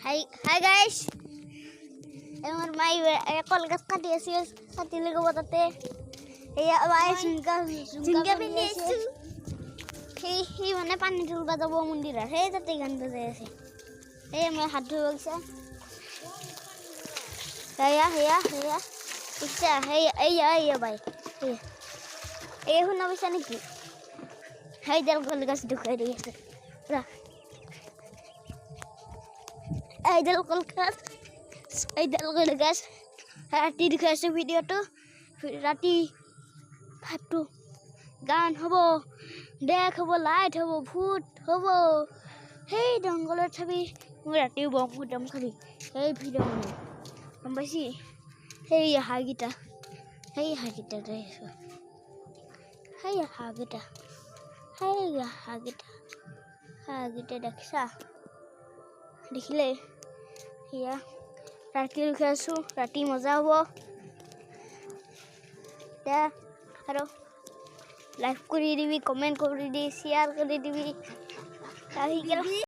Hi guys. Emang mai kol gas kati asis kati lego batate. Eya mai sungga bini asu. He mana pani tul bata bo mundira. He tate gan baje ase. He mai hat dhu bagsa. Heya. Iksa heya bai. Hey huna bisa niki. Hai dal kol gas dukai ri. Ra. Idol kolkas ৰাতি দেখাইছো ভিডিঅ'টো ৰাতি ভাতটো গান হ'ব দেখ হ'ব light হ'ব ভূত হ'ব সেই জংঘলত চাবি মই ৰাতিও বম ফুটাম খাবি এই ভিডিঅ' মানে গম পাইছি সেই হাগিটা দেখছা দেখিলে হিয়া ৰাতি দেখাইছো ৰাতি মজা হ'ব দে আৰু লাইক কৰি দিবি কমেন্ট কৰি দিবি শ্বেয়াৰ কৰি দিবি